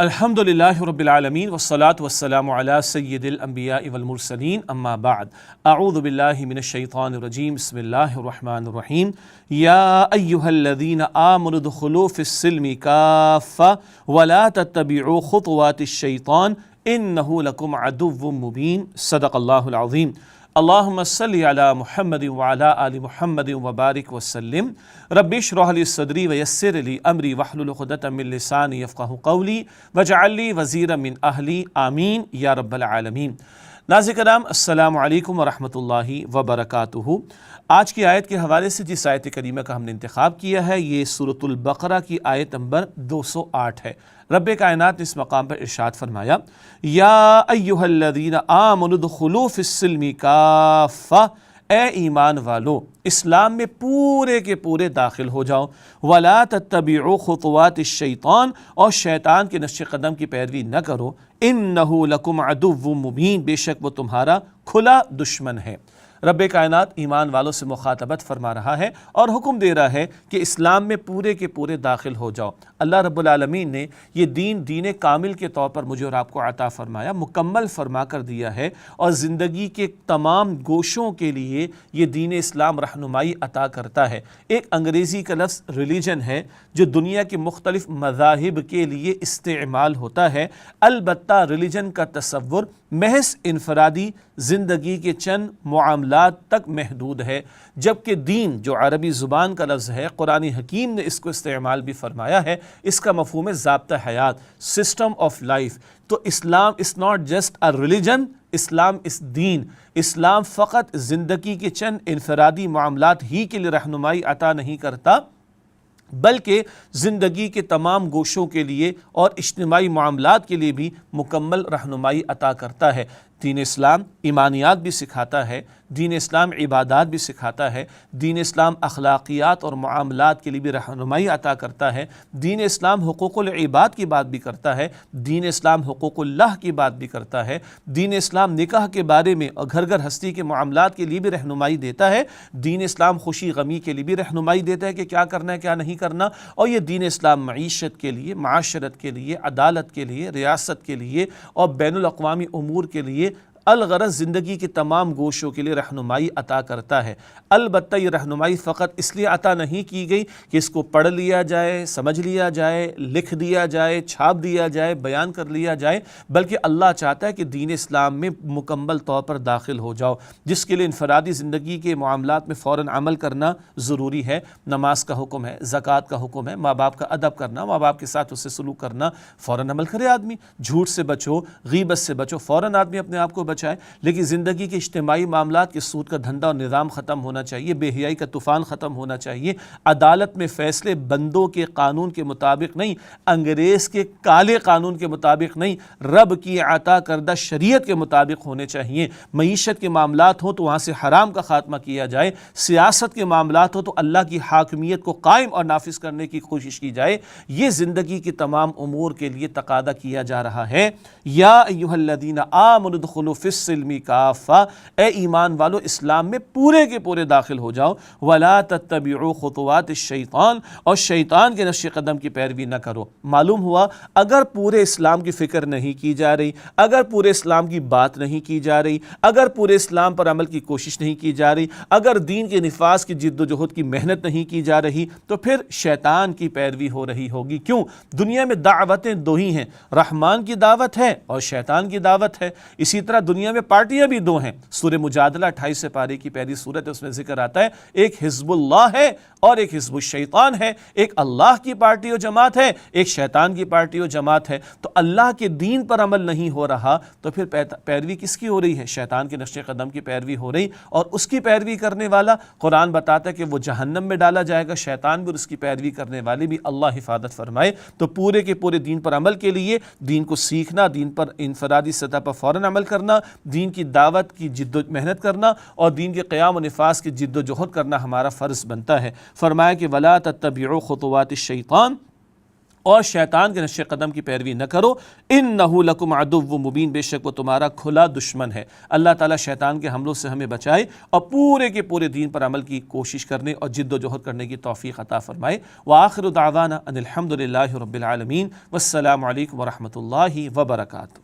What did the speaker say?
الحمدللہ رب العالمین والصلاة والسلام علی سید الانبیاء والمرسلین اما بعد اعوذ باللہ من الشیطان الرجیم بسم اللہ الرحمن الرحیم یا ایہا الذین آمنوا ادخلوا فی السلم کافہ ولا تتبعوا خطوات الشیطان انہ لکم عدو مبین صدق اللہ العظیم۔ اللہم صلی علی محمد وعلی آل محمد وبارک وسلم۔ رب اشرح لی صدری ویسر لی امری واحلل عقدۃ من لسانی یفقہوا قولی واجعل لی وزیرا من اہلی آمین یا رب العالمین۔ ناظرین کرام السلام علیکم ورحمۃ اللہ وبرکاتہ۔ آج کی آیت کے حوالے سے جس آیت کریمہ کا ہم نے انتخاب کیا ہے یہ سورۃ البقرہ کی آیت نمبر 208 ہے۔ رب کائنات نے اس مقام پر ارشاد فرمایا یا ایہا الذین آمنوا ادخلوا فی السلم کافہ، اے ایمان والو اسلام میں پورے کے پورے داخل ہو جاؤ، ولا تتبعوا خطوات الشیطان، اور شیطان کے نقش قدم کی پیروی نہ کرو، انہ لکم عدو مبین، بے شک وہ تمہارا کھلا دشمن ہے۔ رب کائنات ایمان والوں سے مخاطبت فرما رہا ہے اور حکم دے رہا ہے کہ اسلام میں پورے کے پورے داخل ہو جاؤ۔ اللہ رب العالمین نے یہ دین کامل کے طور پر مجھے اور آپ کو عطا فرمایا، مکمل فرما کر دیا ہے، اور زندگی کے تمام گوشوں کے لیے یہ دین اسلام رہنمائی عطا کرتا ہے۔ ایک انگریزی کا لفظ ریلیجن ہے جو دنیا کے مختلف مذاہب کے لیے استعمال ہوتا ہے، البتہ ریلیجن کا تصور محض انفرادی زندگی کے چند معاملات تک محدود ہے، جبکہ دین جو عربی زبان کا لفظ ہے، قرآن حکیم نے اس کو استعمال بھی فرمایا ہے، اس کا مفہوم ہے ضابطہ حیات، سسٹم آف لائف۔ تو Islam is not just a religion, Islam is دین۔ اسلام فقط زندگی کے چند انفرادی معاملات ہی کے لیے رہنمائی عطا نہیں کرتا، بلکہ زندگی کے تمام گوشوں کے لیے اور اجتماعی معاملات کے لیے بھی مکمل رہنمائی عطا کرتا ہے۔ دین اسلام ایمانیات بھی سکھاتا ہے، دین اسلام عبادات بھی سکھاتا ہے، دین اسلام اخلاقیات اور معاملات کے لیے بھی رہنمائی عطا کرتا ہے، دین اسلام حقوق العباد کی بات بھی کرتا ہے، دین اسلام حقوق اللہ کی بات بھی کرتا ہے، دین اسلام نکاح کے بارے میں اور گھر گھر ہستی کے معاملات کے لیے بھی رہنمائی دیتا ہے، دین اسلام خوشی غمی کے لیے بھی رہنمائی دیتا ہے کہ کیا کرنا ہے کیا نہیں کرنا، اور یہ دین اسلام معیشت کے لیے، معاشرت کے لیے، عدالت کے لیے، ریاست کے لیے اور بین الاقوامی امور کے لیے الغرض زندگی کے تمام گوشوں کے لیے رہنمائی عطا کرتا ہے۔ البتہ یہ رہنمائی فقط اس لیے عطا نہیں کی گئی کہ اس کو پڑھ لیا جائے، سمجھ لیا جائے، لکھ دیا جائے، چھاپ دیا جائے، بیان کر لیا جائے، بلکہ اللہ چاہتا ہے کہ دین اسلام میں مکمل طور پر داخل ہو جاؤ، جس کے لیے انفرادی زندگی کے معاملات میں فوراً عمل کرنا ضروری ہے۔ نماز کا حکم ہے، زکوٰۃ کا حکم ہے، ماں باپ کا ادب کرنا، ماں باپ کے ساتھ اس سے سلوک کرنا، فوراً عمل کرے آدمی۔ جھوٹ سے بچو، غیبت سے بچو، فوراً آدمی اپنے آپ کو بچائے۔ لیکن زندگی کے اجتماعی معاملات کے سود کا دھندا اور نظام ختم ہونا چاہیے، بے حیائی کا طوفان ختم ہونا چاہیے، عدالت میں فیصلے بندوں کے قانون کے مطابق نہیں، انگریز کے کالے قانون کے مطابق نہیں، رب کی عطا کردہ شریعت کے مطابق ہونے چاہیے۔ معیشت کے معاملات ہوں تو وہاں سے حرام کا خاتمہ کیا جائے، سیاست کے معاملات ہوں تو اللہ کی حاکمیت کو قائم اور نافذ کرنے کی کوشش کی جائے۔ یہ زندگی کے تمام امور کے لیے تقاضا کیا جا رہا ہے۔ یا ایھا الذین آمنوا ادخلوا فی السلم کافہ، اے ایمان والو اسلام میں پورے کے پورے داخل ہو جاؤ، ولا تتبعوا خطوات الشیطان، اور شیطان کے نقش قدم کی پیروی نہ کرو۔ معلوم ہوا اگر پورے اسلام کی فکر نہیں کی جا رہی، اگر پورے اسلام کی بات نہیں کی جا رہی، اگر پورے اسلام پر عمل کی کوشش نہیں کی جا رہی، اگر دین کے نفاذ کی جد و جہد کی محنت نہیں کی جا رہی، تو پھر شیطان کی پیروی ہو رہی ہوگی۔ کیوں؟ دنیا میں دعوتیں دو ہی ہیں، رحمان کی دعوت ہے اور شیطان کی دعوت ہے۔ اسی طرح دنیا میں پارٹیاں بھی دو ہیں۔ سورہ مجادلہ 28 پارے کی پہلی سورت ہے، اس میں ذکر آتا ہے ایک حزب اللہ ہے اور ایک حزب الشیطان ہے، ایک اللہ کی پارٹی و جماعت ہے، ایک شیطان کی پارٹی و جماعت ہے۔ تو اللہ کے دین پر عمل نہیں ہو رہا تو پھر پیروی کس کی ہو رہی ہے؟ شیطان کے نقش قدم کی پیروی ہو رہی، اور اس کی پیروی کرنے والا قرآن بتاتا ہے کہ وہ جہنم میں ڈالا جائے گا، شیطان بھی اور اس کی پیروی کرنے والے بھی، اللہ حفاظت فرمائے۔ تو پورے کے پورے دین پر عمل کے لیے دین کو سیکھنا، دین پر انفرادی سطح پر فوراً عمل کرنا، دین کی دعوت کی جد و محنت کرنا اور دین کے قیام و نفاذ کی جد و جہد کرنا ہمارا فرض بنتا ہے۔ فرمایا کہ ولا تتبعوا خطوات الشیطان، اور شیطان کے نقش قدم کی پیروی نہ کرو، انہ لکم عدو مبین، بے شک وہ تمہارا کھلا دشمن ہے۔ اللہ تعالیٰ شیطان کے حملوں سے ہمیں بچائے اور پورے کے پورے دین پر عمل کی کوشش کرنے اور جد و جہد کرنے کی توفیق عطا فرمائے۔ وآخر دعوانا ان الحمد للہ رب العالمین، والسلام علیکم ورحمۃ اللہ وبرکاتہ۔